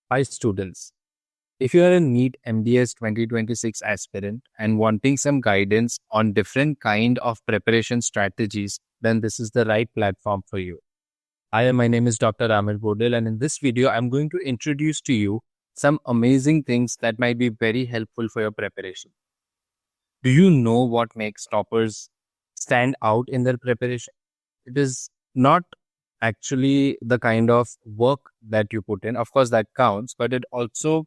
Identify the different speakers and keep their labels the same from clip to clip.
Speaker 1: Hi students, if you are a NEET MDS 2026 aspirant and wanting some guidance on different kind of preparation strategies, then this is the right platform for you. My name is Dr. Aamir Godil, and in this video, I'm going to introduce to you some amazing things that might be very helpful for your preparation. Do you know what makes toppers stand out in their preparation? It is not actually the kind of work that you put in. Of course, that counts, but it also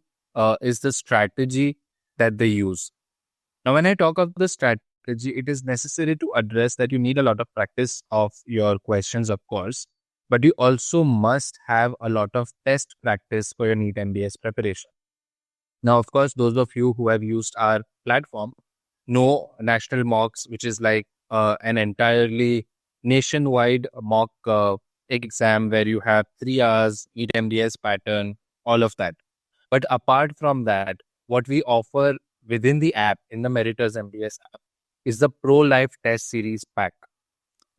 Speaker 1: is the strategy that they use. Now, when I talk of the strategy, it is necessary to address that you need a lot of practice of your questions, of course, but you also must have a lot of test practice for your NEET MDS preparation. Now, of course, those of you who have used our platform know national mocks, which is like an entirely nationwide mock exam where you have 3 hours, NEET MDS pattern, all of that. But apart from that, what we offer within the app, in the MERITERS MDS app, is the ProLife test series pack.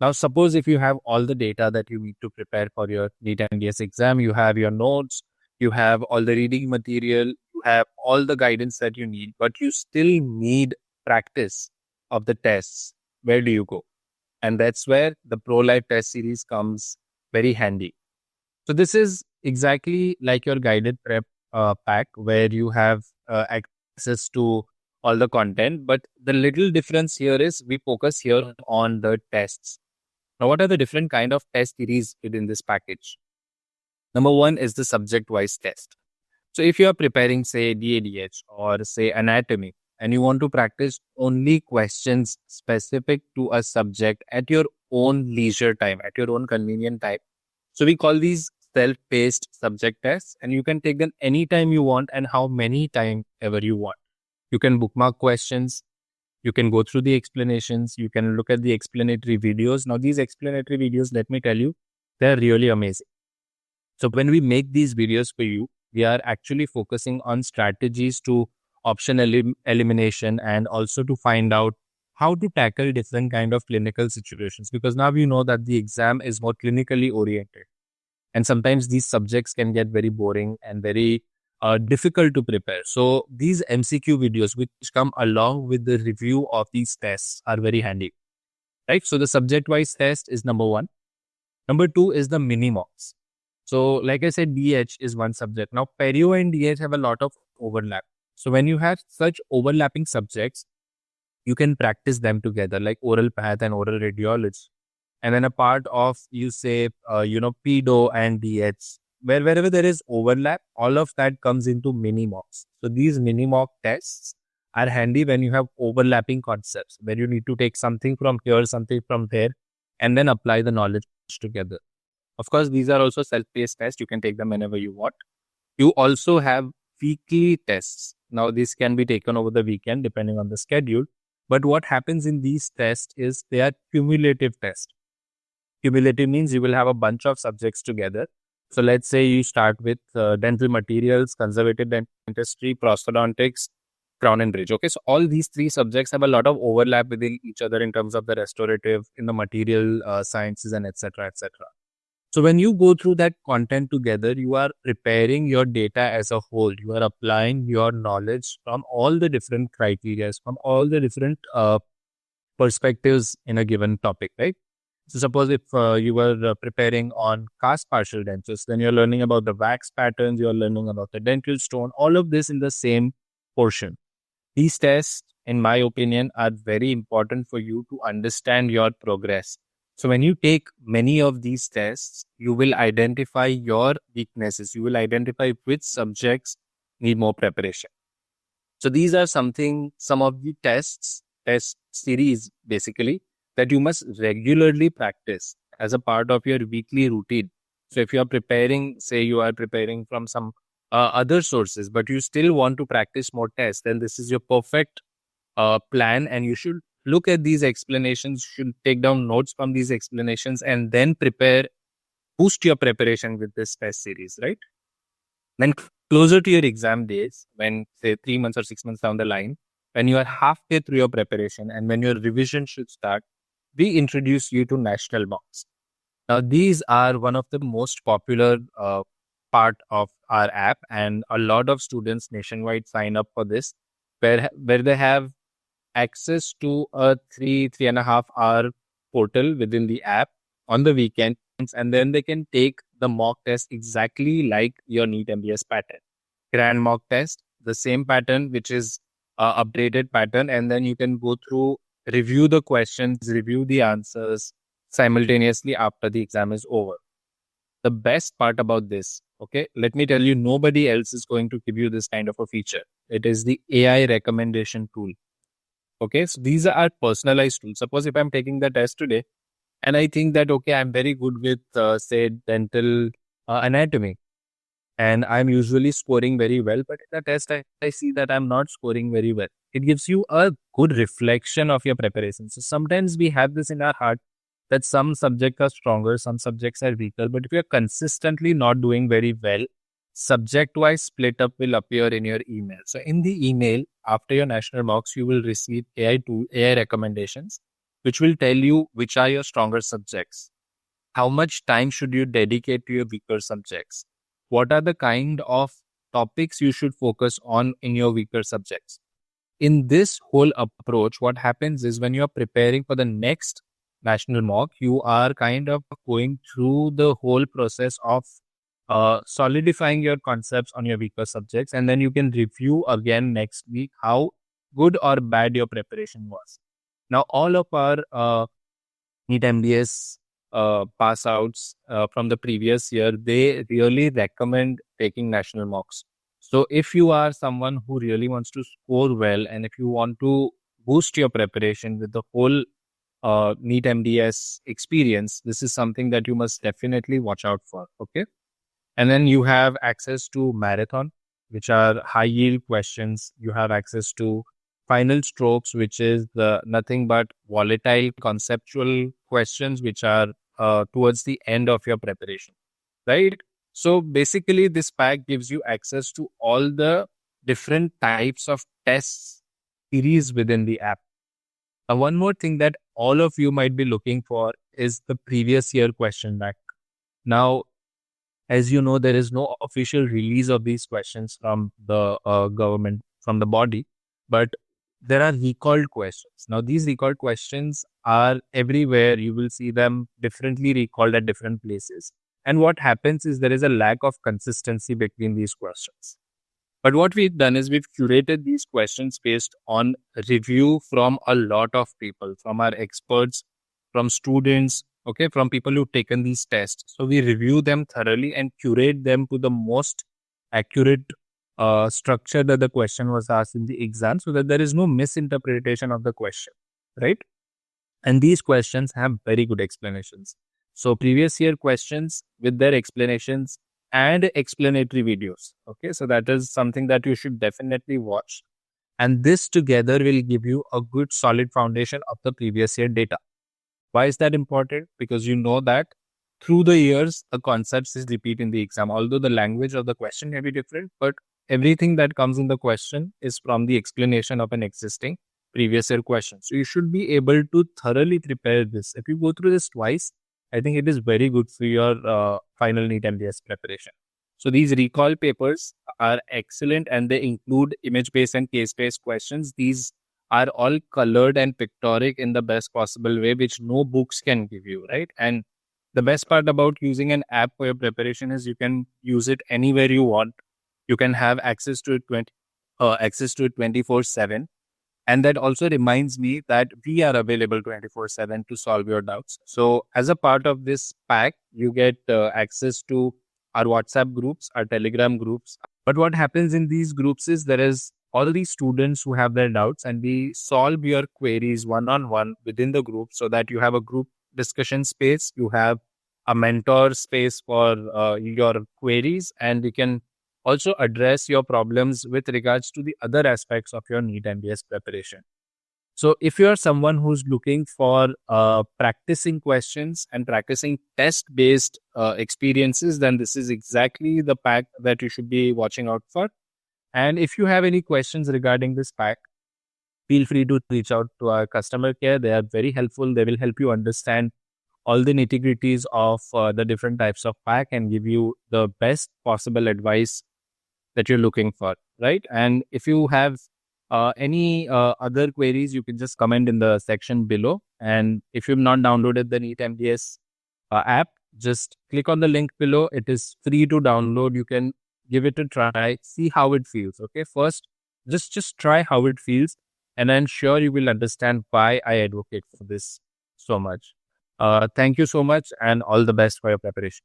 Speaker 1: Now, suppose if you have all the data that you need to prepare for your NEET MDS exam, you have your notes, you have all the reading material, you have all the guidance that you need, but you still need practice of the tests. Where do you go? And that's where the ProLife test series comes very handy. So this is exactly like your guided prep pack where you have access to all the content. But the little difference here is we focus here on the tests. Now, what are the different kind of test series within this package? Number one is the subject-wise test. So if you are preparing, say, DADH or say anatomy, and you want to practice only questions specific to a subject at your own leisure time, at your own convenient time. So we call these self-paced subject tests, and you can take them anytime you want and how many times ever you want. You can bookmark questions. You can go through the explanations. You can look at the explanatory videos. Now, these explanatory videos, let me tell you, they're really amazing. So when we make these videos for you, we are actually focusing on strategies to option elimination and also to find out how to tackle different kind of clinical situations, because now you know that the exam is more clinically oriented. And sometimes these subjects can get very boring and very difficult to prepare. So these MCQ videos, which come along with the review of these tests, are very handy, right? So the subject-wise test is number one. Number two is the mini mocks. So like I said, DH is one subject. Now, Perio and DH have a lot of overlap. So when you have such overlapping subjects, you can practice them together, like oral path and oral radiology. And then a part of, you say, pedo and DH, wherever there is overlap, all of that comes into mini mocks. So these mini mock tests are handy when you have overlapping concepts, where you need to take something from here, something from there, and then apply the knowledge together. Of course, these are also self-paced tests. You can take them whenever you want. You also have weekly tests. Now, these can be taken over the weekend, depending on the schedule. But what happens in these tests is they are cumulative tests. Cumulative means you will have a bunch of subjects together. So let's say you start with dental materials, conservative dentistry, prosthodontics, crown and bridge. Okay, so all these three subjects have a lot of overlap within each other in terms of the restorative, in the material sciences, and etc. etc. So when you go through that content together, you are preparing your data as a whole. You are applying your knowledge from all the different criteria, from all the different perspectives in a given topic, right? So suppose if you were preparing on cast partial dentures, then you're learning about the wax patterns, you're learning about the dental stone, all of this in the same portion. These tests, in my opinion, are very important for you to understand your progress. So when you take many of these tests, you will identify your weaknesses. You will identify which subjects need more preparation. So these are some of the test series, basically, that you must regularly practice as a part of your weekly routine. So if you are preparing, say you are preparing from some other sources, but you still want to practice more tests, then this is your perfect plan, and you should look at these explanations, you should take down notes from these explanations, and then boost your preparation with this test series, right? Then closer to your exam days, when say 3 months or 6 months down the line, when you are halfway through your preparation and when your revision should start, we introduce you to national mocks. Now, these are one of the most popular part of our app, and a lot of students nationwide sign up for this, where they have access to a 3.5 hour portal within the app on the weekends, and then they can take the mock test exactly like your NEET MDS pattern. Grand mock test, the same pattern, which is updated pattern, and then you can go through, review the questions, review the answers simultaneously after the exam is over. The best part about this, okay, let me tell you, nobody else is going to give you this kind of a feature. It is the AI recommendation tool. Okay, so these are personalized tools. Suppose if I'm taking the test today and I think that, okay, I'm very good with, say, dental anatomy, and I'm usually scoring very well, but in the test, I see that I'm not scoring very well. It gives you a good reflection of your preparation. So sometimes we have this in our heart that some subjects are stronger, some subjects are weaker, but if you're consistently not doing very well, subject-wise split up will appear in your email. So in the email, after your national mocks, you will receive AI recommendations, which will tell you which are your stronger subjects. How much time should you dedicate to your weaker subjects? What are the kind of topics you should focus on in your weaker subjects? In this whole approach, what happens is when you are preparing for the next national mock, you are kind of going through the whole process of solidifying your concepts on your weaker subjects, and then you can review again next week how good or bad your preparation was. Now, all of our NEET MDS pass outs from the previous year, they really recommend taking national mocks. So if you are someone who really wants to score well, and if you want to boost your preparation with the whole NEET MDS experience, this is something that you must definitely watch out for. Okay. And then you have access to marathon, which are high yield questions. You have access to final strokes, which is nothing but volatile conceptual questions, which are towards the end of your preparation, right? So basically, this pack gives you access to all the different types of tests series within the app. One more thing that all of you might be looking for is the previous year question bank. Now, as you know, there is no official release of these questions from the government, from the body, but there are recalled questions. Now, these recalled questions are everywhere. You will see them differently recalled at different places. And what happens is there is a lack of consistency between these questions. But what we've done is we've curated these questions based on review from a lot of people, from our experts, from students, okay, from people who've taken these tests. So we review them thoroughly and curate them to the most accurate structure that the question was asked in the exam, so that there is no misinterpretation of the question, right? And these questions have very good explanations. So previous year questions with their explanations and explanatory videos. Okay, so that is something that you should definitely watch. And this together will give you a good solid foundation of the previous year data. Why is that important? Because you know that through the years, the concepts is repeat in the exam. Although the language of the question may be different, but everything that comes in the question is from the explanation of an existing previous year question. So you should be able to thoroughly prepare this. If you go through this twice, I think it is very good for your final NEET MDS preparation. So these recall papers are excellent, and they include image-based and case-based questions. These are all colored and pictorial in the best possible way, which no books can give you, right? And the best part about using an app for your preparation is you can use it anywhere you want. You can have access to it 24/7. And that also reminds me that we are available 24/7 to solve your doubts. So as a part of this pack, you get access to our WhatsApp groups, our Telegram groups. But what happens in these groups is there is all these students who have their doubts, and we solve your queries one-on-one within the group, so that you have a group discussion space, you have a mentor space for your queries, and you can also address your problems with regards to the other aspects of your NEET MDS preparation. So if you are someone who's looking for practicing questions and practicing test-based experiences, then this is exactly the pack that you should be watching out for. And if you have any questions regarding this pack, feel free to reach out to our customer care. They are very helpful. They will help you understand all the nitty-gritties of the different types of pack and give you the best possible advice that you're looking for, right? And if you have any other queries, you can just comment in the section below. And if you've not downloaded the NEET MDS app, just click on the link below. It is free to download. You can give it a try, see how it feels. Okay, first, just try how it feels, and I'm sure you will understand why I advocate for this so much. Thank you so much, and all the best for your preparation.